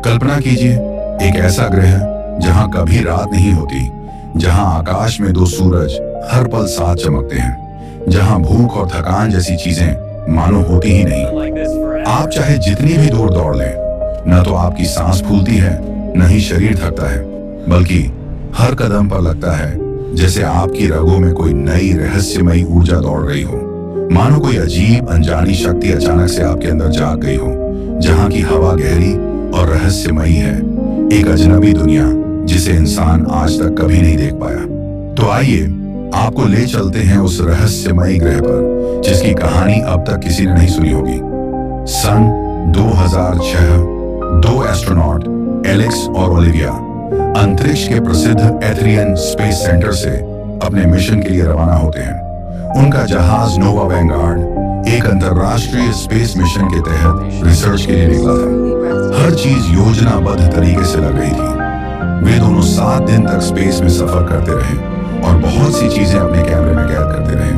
कल्पना कीजिए, एक ऐसा ग्रह जहां कभी रात नहीं होती, जहां आकाश में दो सूरज हर पल साथ चमकते हैं, जहां भूख और थकान जैसी चीजें मानो होती ही नहीं। आप चाहे जितनी भी दूर दौड़ लें, न तो आपकी सांस फूलती है, न ही शरीर थकता है, बल्कि हर कदम पर लगता है जैसे आपकी रगों में कोई नई रहस्यमयी ऊर्जा दौड़ रही हो। मानो कोई अजीब अनजानी शक्ति अचानक से आपके अंदर जाग गई हो, जहां की हवा गहरी और रहस्यमयी है, एक अजनबी दुनिया जिसे इंसान आज तक कभी नहीं देख पाया। तो आइए आपको ले चलते हैं उस रहस्यमयी ग्रह पर जिसकी कहानी अब तक किसी ने नहीं सुनी होगी। सन 2006 दो एस्ट्रोनॉट एलेक्स और ओलिविया अंतरिक्ष के प्रसिद्ध एथरियन स्पेस सेंटर से अपने मिशन के लिए रवाना होते हैं। उनका जहाज नोवा वैंगार्ड एक अंतरराष्ट्रीय स्पेस मिशन के तहत रिसर्च के लिए निकला था। हर चीज योजनाबद्ध तरीके से लग रही थी। वे दोनों 7 दिन तक स्पेस में सफर करते रहे और बहुत सी चीजें अपने कैमरे में कैद करते रहे,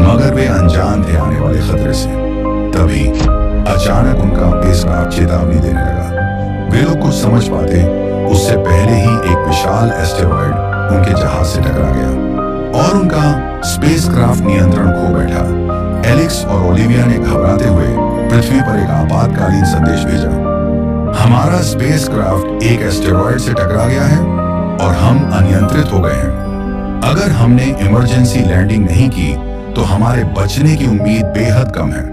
मगर वे अनजान थे आने वाले खतरे से। तभी अचानक उनका स्पेसक्राफ्ट चेतावनी देने लगा। वे लोग कुछ समझ पाते उससे पहले ही एक विशाल एस्टेरॉयड उनके जहाज से टकरा गया और उनका स्पेसक्राफ्ट नियंत्रण खो बैठा। एलेक्स और ओलिविया ने घबराते हुए पृथ्वी पर एक आपातकालीन संदेश भेजा। हमारा स्पेसक्राफ्ट एक एस्टेरॉयड से टकरा गया है और हम अनियंत्रित हो गए हैं। अगर हमने इमरजेंसी लैंडिंग नहीं की तो हमारे बचने की उम्मीद बेहद कम है।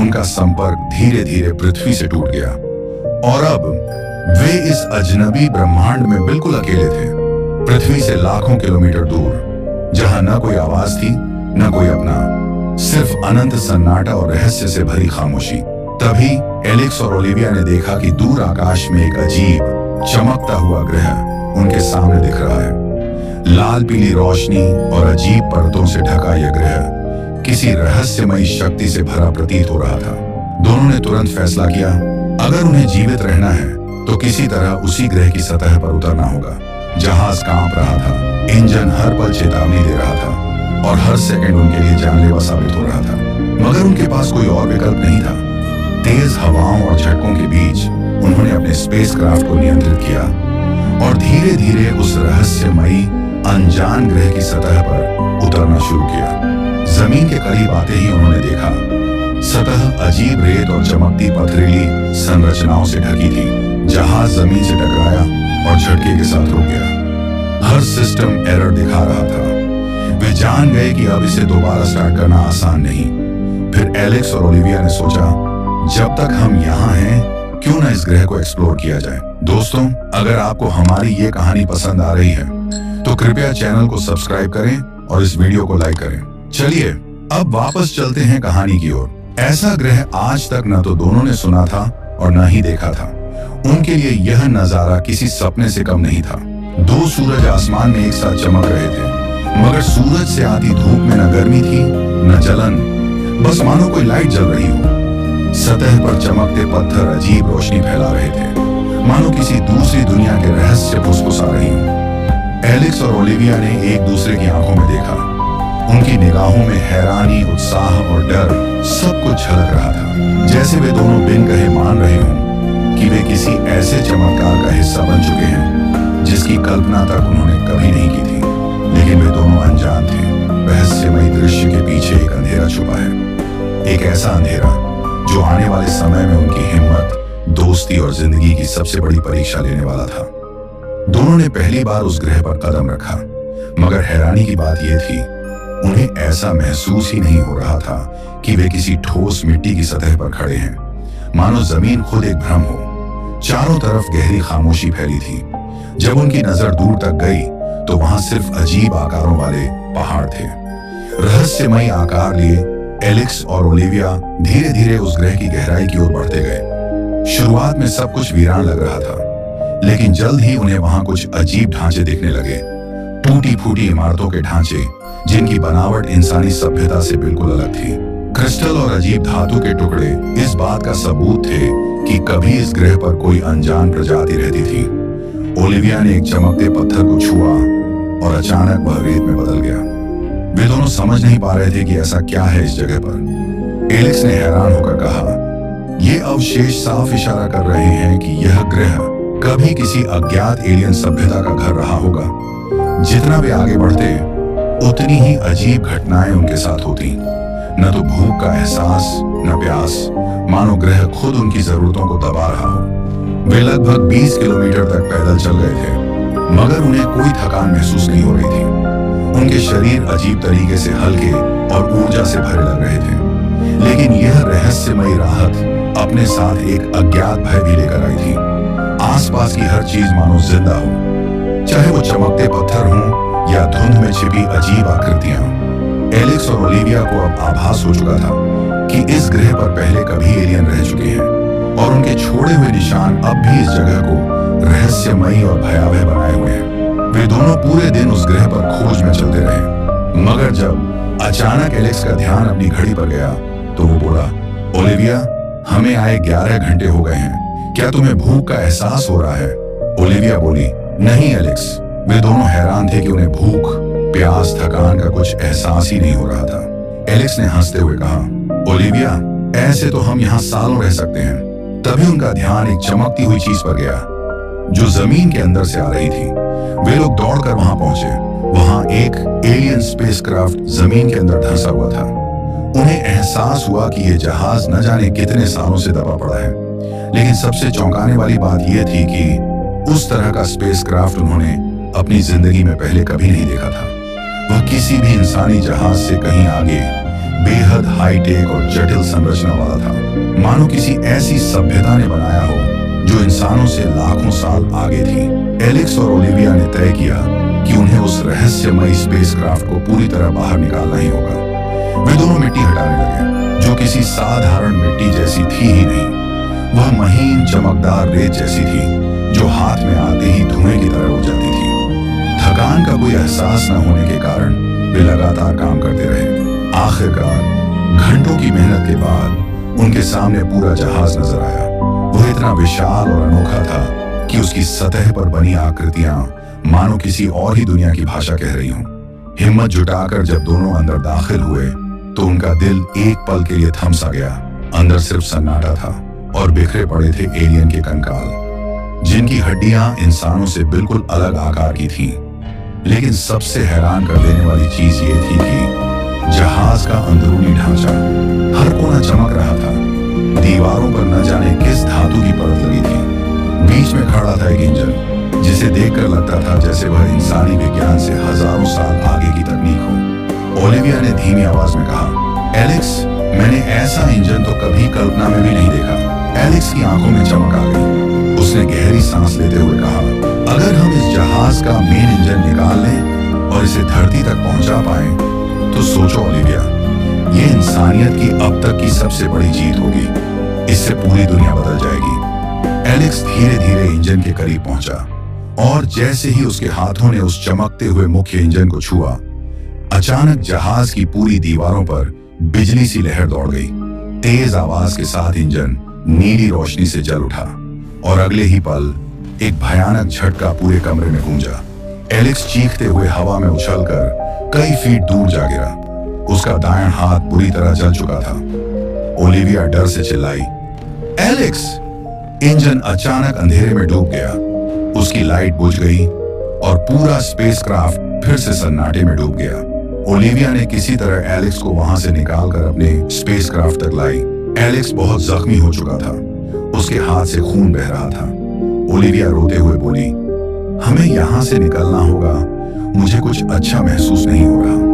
उनका संपर्क धीरे धीरे पृथ्वी से टूट गया और अब वे इस अजनबी ब्रह्मांड में बिल्कुल अकेले थे, पृथ्वी से लाखों किलोमीटर दूर, जहां न कोई आवाज थी न कोई अपना, सिर्फ अनंत सन्नाटा और रहस्य से भरी खामोशी। तभी एलेक्स और ओलिविया ने देखा कि दूर आकाश में एक अजीब चमकता हुआ ग्रह उनके सामने दिख रहा है। लाल पीली रोशनी और अजीब परतों से ढका यह ग्रह किसी रहस्यमयी शक्ति से भरा प्रतीत हो रहा था। दोनों ने तुरंत फैसला किया, अगर उन्हें जीवित रहना है तो किसी तरह उसी ग्रह की सतह पर उतरना होगा। जहाज कांप रहा था, इंजन हर पल चेतावनी दे रहा था और हर सेकंड उनके लिए जानलेवा साबित हो रहा था, मगर उनके पास कोई और विकल्प नहीं था। तेज हवाओं और झटकों के बीच उन्होंने अपने स्पेसक्राफ्ट को नियंत्रित किया और धीरे धीरे उस रहस्यमयी अनजान ग्रह की सतह पर उतरना शुरू किया। जमीन के करीब आते ही उन्होंने देखा सतह अजीब रेत और चमकती पथरीली संरचनाओं से ढकी थी। जहाज जमीन से टकराया और झटके के साथ रुक गया। हर सिस्टम एरर दिखा रहा था। वे जान गए कि अब इसे दोबारा स्टार्ट करना आसान नहीं। फिर एलेक्स और ओलिविया ने सोचा, जब तक हम यहाँ हैं, क्यों ना इस ग्रह को एक्सप्लोर किया जाए। दोस्तों, अगर आपको हमारी ये कहानी पसंद आ रही है तो कृपया चैनल को सब्सक्राइब करें और इस वीडियो को लाइक करें। चलिए अब वापस चलते हैं कहानी की ओर। ऐसा ग्रह आज तक न तो दोनों ने सुना था और न ही देखा था। उनके लिए यह नजारा किसी सपने से कम नहीं था। 2 सूरज आसमान में एक साथ चमक रहे थे, मगर सूरज से आती धूप में न गर्मी थी न जलन, बस मानो कोई लाइट जल रही हो। सतह पर चमकते पत्थर अजीब रोशनी फैला रहे थे, मानो किसी दूसरी दुनिया के रहस्य फुसफुसा रही हो। एलेक्स और ओलिविया ने एक दूसरे की आंखों में देखा। उनकी निगाहों में हैरानी, उत्साह और डर सब कुछ झलक रहा था, जैसे वे दोनों बिन कहे मान रहे हों कि वे किसी ऐसे चमत्कार का हिस्सा बन चुके हैं जिसकी कल्पना तक उन्होंने कभी नहीं की थी। लेकिन वे दोनों अनजान थे, रहस्यमयी दृश्य के पीछे एक अंधेरा छुपा है। एक ऐसा अंधेरा जो आने वाले समय में उनकी हिम्मत, दोस्ती और जिंदगी की सबसे बड़ी परीक्षा लेने वाला था। दोनों ने पहली बार उस ग्रह पर कदम रखा, मगर हैरानी की बात यह थी, उन्हें ऐसा महसूस ही नहीं हो रहा था कि वे किसी ठोस मिट्टी की सतह पर खड़े हैं, मानो जमीन खुद एक भ्रम हो। चारों तरफ गहरी खामोशी फैली थी। जब उनकी नजर दूर तक गई तो वहां सिर्फ अजीब आकारों वाले पहाड़ थे। रहस्यमयी आकार लिए एलेक्स और ओलिविया धीरे धीरे उस ग्रह की गहराई की ओर बढ़ते गए। शुरुआत में सब कुछ वीरान लग रहा था, लेकिन जल्द ही उन्हें वहां कुछ अजीब ढांचे दिखने लगे। टूटी फूटी इमारतों के ढांचे जिनकी बनावट इंसानी सभ्यता से बिल्कुल अलग थी। क्रिस्टल और अजीब धातु के टुकड़े इस बात का सबूत थे कि कभी इस ग्रह पर कोई अनजान प्रजाति रहती थी। ओलिविया ने एक चमकते पत्थर को छुआ और अचानक वह रेत में बदल गया। वे दोनों समझ नहीं पा रहे थे कि ऐसा क्या है इस जगह पर। एलेक्स ने हैरान होकर कहा, ये अवशेष साफ इशारा कर रहे हैं कि यह ग्रह कभी किसी अज्ञात एलियन सभ्यता का घर रहा होगा। जितना वे आगे बढ़ते उतनी ही अजीब घटनाएं उनके साथ होती। न तो भूख का एहसास, न प्यास, मानो ग्रह खुद उनकी जरूरतों को दबा रहा हो। वे लगभग 20 किलोमीटर तक पैदल चल गए थे, मगर उन्हें कोई थकान महसूस नहीं हो रही थी। उनके शरीर अजीब तरीके से हल्के और ऊर्जा से भरे लग रहे थे। लेकिन यह रहस्यमयी राहत अपने साथ एक अज्ञात भय भी लेकर आई थी। आसपास की हर चीज मानो जिंदा हो, चाहे वो चमकते पत्थर हों या धुंध में छिपी अजीब आकृतियां। एलेक्स और ओलिविया को अब आभास हो चुका था कि इस ग्रह पर पहले कभी एलियन रह चुके हैं और उनके छोड़े हुए निशान अब भी इस जगह को रहस्यमयी और भयावह बनाए हुए हैं। वे दोनों पूरे दिन उस ग्रह पर खोज में चलते रहे, मगर जब अचानक एलेक्स का ध्यान अपनी घड़ी पर गया तो वो बोला, ओलिविया, हमें आए 11 घंटे हो गए हैं, क्या तुम्हें भूख का एहसास हो रहा है? ओलिविया बोली, नहीं एलेक्स। वे दोनों हैरान थे कि उन्हें भूख, प्यास, थकान का कुछ एहसास ही नहीं हो रहा था। एलेक्स ने हंसते हुए कहा, ओलिविया, ऐसे तो हम यहाँ सालों रह सकते हैं। तभी उनका ध्यान एक चमकती हुई चीज पर गया जो जमीन के अंदर से आ रही थी। वे लोग दौड़कर वहां पहुंचे। वहां एक एलियन स्पेसक्राफ्ट जमीन के अंदर धंसा हुआ था। उन्हें एहसास हुआ कि यह जहाज न जाने कितने सालों से दबा पड़ा है। लेकिन सबसे चौंकाने वाली बात यह थी कि उस तरह का स्पेसक्राफ्ट उन्होंने अपनी जिंदगी में पहले कभी नहीं देखा था। वह किसी भी इंसानी जहाज से कहीं आगे, बेहद हाईटेक और जटिल संरचना वाला था, मानो किसी ऐसी सभ्यता ने बनाया हो जो इंसानों से लाखों साल आगे थी। एलेक्स और ओलिविया ने तय किया कि उन्हें उस रहस्यमयी स्पेसक्राफ्ट को पूरी तरह बाहर निकालना ही होगा। वे दोनों मिट्टी हटाने लगे, जो किसी साधारण मिट्टी जैसी थी ही नहीं। वह महीन चमकदार रेत जैसी थी जो हाथ में आते ही धुएं की तरह उड़ जाती थी। थकान का कोई एहसास न होने के कारण वे लगातार काम करते रहे। आखिरकार घंटों की मेहनत के बाद उनके सामने पूरा जहाज नजर आया। वह इतना विशाल और अनोखा था कि उसकी सतह पर बनी आकृतियां मानो किसी और ही दुनिया की भाषा कह रही हों। हिम्मत जुटाकर जब दोनों अंदर दाखिल हुए तो उनका दिल एक पल के लिए थम सा गया। अंदर सिर्फ सन्नाटा था और बिखरे पड़े थे एलियन के कंकाल, जिनकी हड्डियां इंसानों से बिल्कुल अलग आकार की थीं। लेकिन सबसे हैरान कर देने वाली चीज ये थी कि जहाज का अंदरूनी ढांचा, हर कोना चमक रहा था। दीवारों पर न जाने किस धातु की परत लगी थी। बीच में खड़ा था एक इंजन, जिसे देखकर लगता था जैसे वह इंसानी विज्ञान से हजारों साल आगे की तकनीक हो। ओलिविया ने धीमी आवाज में कहा, एलेक्स, मैंने ऐसा इंजन तो कभी कल्पना में भी नहीं देखा। एलेक्स की आंखों में चमक आ गई। उसने गहरी सांस लेते हुए कहा, अगर हम इस जहाज का मेन इंजन निकाल लें और इसे धरती तक पहुंचा पाएं, तो सोचो ओलिविया, ये इंसानियत की अब तक की सबसे बड़ी जीत होगी। इससे पूरी दुनिया बदल जाएगी। एलेक्स धीरे धीरे इंजन के करीब पहुंचा और जैसे ही उसके हाथों ने उस चमकते हुए मुख्य इंजन को छुआ, अचानक जहाज की पूरी दीवारों पर बिजली सी लहर दौड़ गई। तेज आवाज के साथ इंजन नीली रोशनी से जल उठा और अगले ही पल एक भयानक झटका पूरे कमरे में गूंजा। एलेक्स चीखते हुए हवा में उछलकर कई फीट दूर जा गिरा। उसका दायां हाथ बुरी तरह जल चुका था। ओलिविया डर से चिल्लाई, एलेक्स! इंजन अचानक अंधेरे में डूब गया। उसकी लाइट बुझ गई और पूरा स्पेसक्राफ्ट फिर से सन्नाटे में डूब गया। ओलिविया ने किसी तरह एलेक्स को वहां से निकालकर अपने स्पेसक्राफ्ट तक लाई। एलेक्स बहुत जख्मी हो चुका था। उसके हाथ से खून बह रहा था। ओलिविया रोते हुए बोली, हमें यहां से निकलना होगा। मुझे कुछ अच्छा महसूस नहीं हो रहा।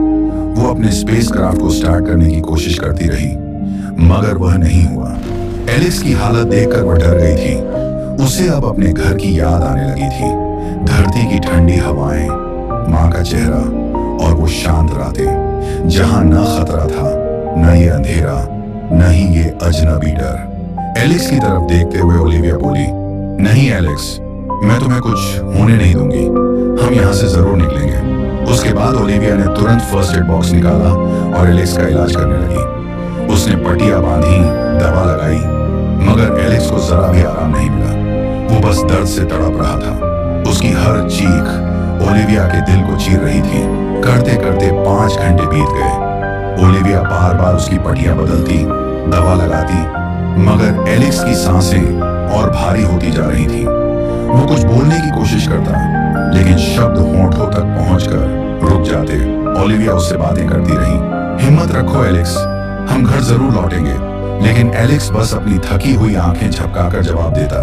वो अपने स्पेसक्राफ्ट को स्टार्ट करने की कोशिश करती रही, मगर वह नहीं हुआ। एलेक्स की हालत देखकर वह डर गई थी। उसे अब अपने घर की याद आने लगी थी। धरती की ठंडी हवाएं, माँ का चेहरा और वो शांत रातें, जहां न खतरा था, न ये अंधेरा, न ही ये अजनबी डर। एलेक्स की तरफ देखते हुए ओलिविया बोली, नहीं एलेक्स, मैं तुम्हें कुछ होने नहीं दूंगी। हम यहाँ से जरूर निकलेंगे। उसके बाद ओलिविया ने तुरंत फर्स्ट एड बॉक्स निकाला और एलेक्स का इलाज करने लगी। उसने पट्टियां बांधी, दवा लगाई, मगर एलेक्स को जरा भी आराम नहीं मिला। वो बस दर्द से तड़प रहा था। उसकी हर चीख ओलिविया के दिल को चीर रही थी। करते करते 5 घंटे बीत गए। ओलिविया बार बार उसकी पट्टियां बदलती, दवा लगाती, मगर एलेक्स की सांसें और भारी होती जा रही थी। वो कुछ बोलने की कोशिश करता, लेकिन शब्द होंठों तक पहुंचकर रुक जाते। ओलिविया उससे बातें करती रही, हिम्मत रखो एलेक्स, हम घर जरूर लौटेंगे। लेकिन एलेक्स बस अपनी थकी हुई आंखें झपकाकर जवाब देता,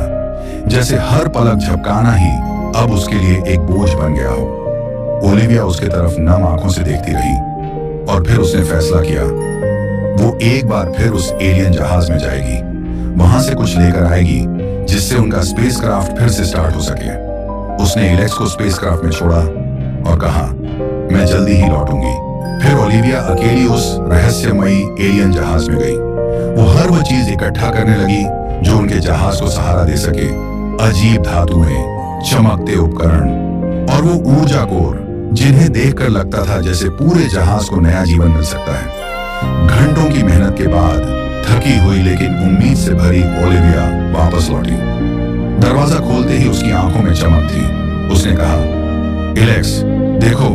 जैसे हर पलक झपकाना ही अब उसके लिए एक बोझ बन गया हो। ओलिविया उसके तरफ नम आंखों से देखती रही और फिर उसने फैसला किया वो एक बार फिर उस एलियन जहाज में जाएगी, वहां से कुछ लेकर आएगी जिससे उनका स्पेसक्राफ्ट फिर से स्टार्ट हो सके। उसने एलेक्स को स्पेसक्राफ्ट में छोड़ा और कहा, मैं जल्दी ही लौटूंगी। फिर ओलिविया अकेली उस रहस्यमयी एलियन जहाज में गई। वो हर वो चीज इकट्ठा करने लगी जो उनके जहाज को सहारा दे सके। अजीब धातुएं, चमकते उपकरण और वो ऊर्जा कोर जिन्हें देखकर लगता था जैसे पूरे जहाज को नया जीवन मिल सकता है। घंटों की मेहनत के बाद थकी हुई लेकिन उम्मीद से भरी ओलिविया वापस लौटी। दरवाजा खोलते ही उसकी आंखों में चमक थी। उसने कहा, एलेक्स देखो,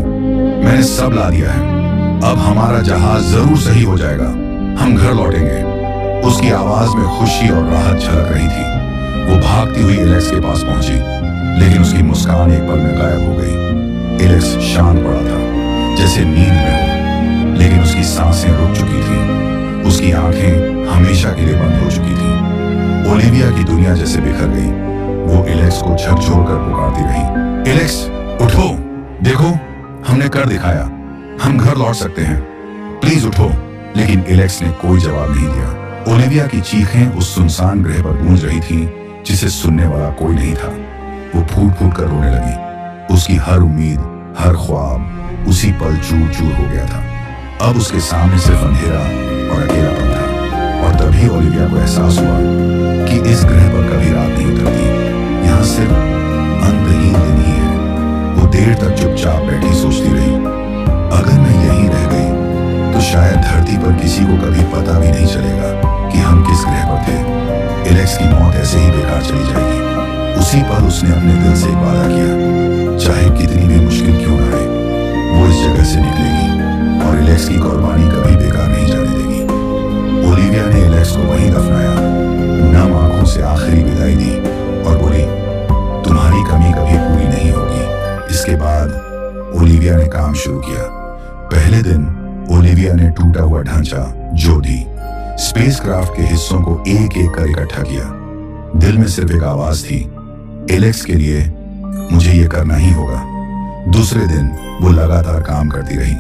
मैंने सब ला दिया है, अब हमारा जहाज जरूर सही हो जाएगा, हम घर लौटेंगे। उसकी आवाज में खुशी और राहत झलक रही थी। वो भागती हुई एलेक्स के पास पहुंची, लेकिन उसकी मुस्कान एक पल में गायब हो गई। एलेक्स शांत पड़ा था, जैसे नींद में हो, लेकिन उसकी सांसें रुक चुकी थी। उसकी आंखें हमेशा के लिए बंद हो चुकी थी। ओलिविया की दुनिया जैसे बिखर गई। वो एलेक्स को झकझोर कर पुकारती रही, एलेक्स उठो, देखो हमने कर दिखाया, हम घर लौट सकते हैं, प्लीज उठो। लेकिन एलेक्स ने कोई जवाब नहीं दिया। ओलिविया की चीखें उस सुनसान ग्रह पर गूंज रही थीं, जिसे सुनने वाला कोई नहीं था। वो फूट फूट कर रोने लगी। उसकी हर उम्मीद, हर ख्वाब उसी पल चूर चूर हो गया था। अब उसके सामने सिर्फ अंधेरा और अकेलापन था। और तभी ओलिविया को एहसास हुआ कि इस ग्रह पर कभी रात नहीं उतरती, यहाँ सिर्फ अंतहीन दिन ही है। वो देर तक चुपचाप बैठी सोचती रही, अगर मैं यहीं रह गई तो शायद धरती पर किसी को कभी पता भी नहीं चलेगा कि हम किस ग्रह पर थे। एलेक्स की मौत ऐसे ही बेकार चली जाएगी। उसी पर उसने अपने दिल से एक वादा किया, चाहे कितनी भी मुश्किल क्यों ना आए, वो इस जगह से निकलेगी और एलेक्स की कुर्बानी कभी बेकार नहीं जाने देगी। ओलिविया ने एलेक्स को वहीं दफनाया, नम आंखों से आखिरी विदाई दी और बोली, तुम्हारी कमी कभी पूरी नहीं होगी। इसके बाद ओलिविया ने काम शुरू किया। पहले दिन ओलिविया ने टूटा हुआ ढांचा जोड़ दी, स्पेसक्राफ्ट के हिस्सों को एक एक कर इकट्ठा किया। दिल में सिर्फ एक आवाज थी, एलेक्स के लिए मुझे ये करना ही होगा। दूसरे दिन वो लगातार काम करती रही,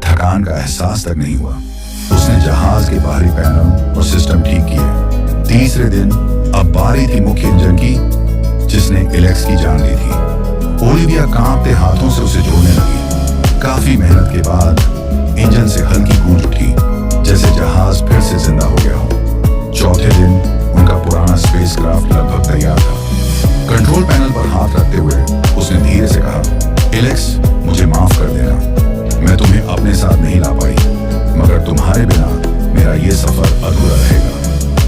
थकान का एहसास तक नहीं हुआ। उसने जहाज के बाहरी पैनल और सिस्टम ठीक किए। तीसरे दिन अब बारी थी मुख्य इंजन की, जिसने एलेक्स की जान ली थी। ओलिविया कांपते हाथों से उसे जोड़ने लगी। काफी मेहनत के बाद इंजन से हल्की गूंज उठी, जैसे जहाज फिर से जिंदा हो गया हो। चौथे दिन उनका पुराना स्पेसक्राफ्ट लगभग तैयार था। कंट्रोल पैनल पर हाथ रखते हुए उसने धीरे से कहा, एलेक्स मुझे माफ कर देना, मैं तुम्हें अपने साथ नहीं ला पाई, मगर तुम्हारे बिना मेरा ये सफर अधूरा रहेगा।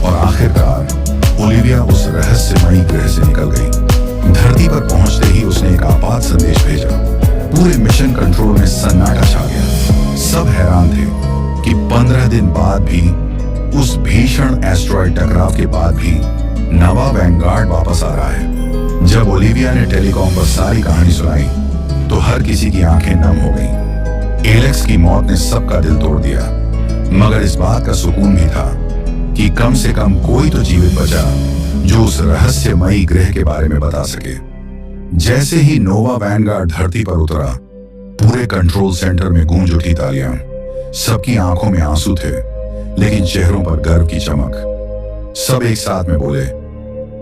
और आखिरकार ओलिविया उस रहस्यमयी ग्रह से निकल गई। धरती पर पहुंचते ही उसने एक आपात संदेश भेजा। पूरे मिशन कंट्रोल में सन्नाटा छा गया। सब हैरान थे कि 15 दिन बाद भी, उस भीषण एस्ट्रॉयड टकराव के बाद भी नवा वैनगार्ड वापस आ रहा है। जब ओलिविया ने टेलीकॉम पर सारी कहानी सुनाई तो हर किसी की आंखें नम हो गईं। एलेक्स की मौत ने सबका दिल तोड़ दिया, मगर इस बात का सुकून भी था कि कम से कम कोई तो जीवित बचा जो उस रहस्यमयी ग्रह के बारे में बता सके। जैसे ही नोवा वैनगार्ड धरती पर उतरा, पूरे कंट्रोल सेंटर में गूंज उठी तालियां। सबकी आंखों में आंसू थे, लेकिन चेहरों पर गर्व की चमक। सब एक साथ में बोले,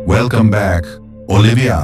वेलकम बैक ओलिविया।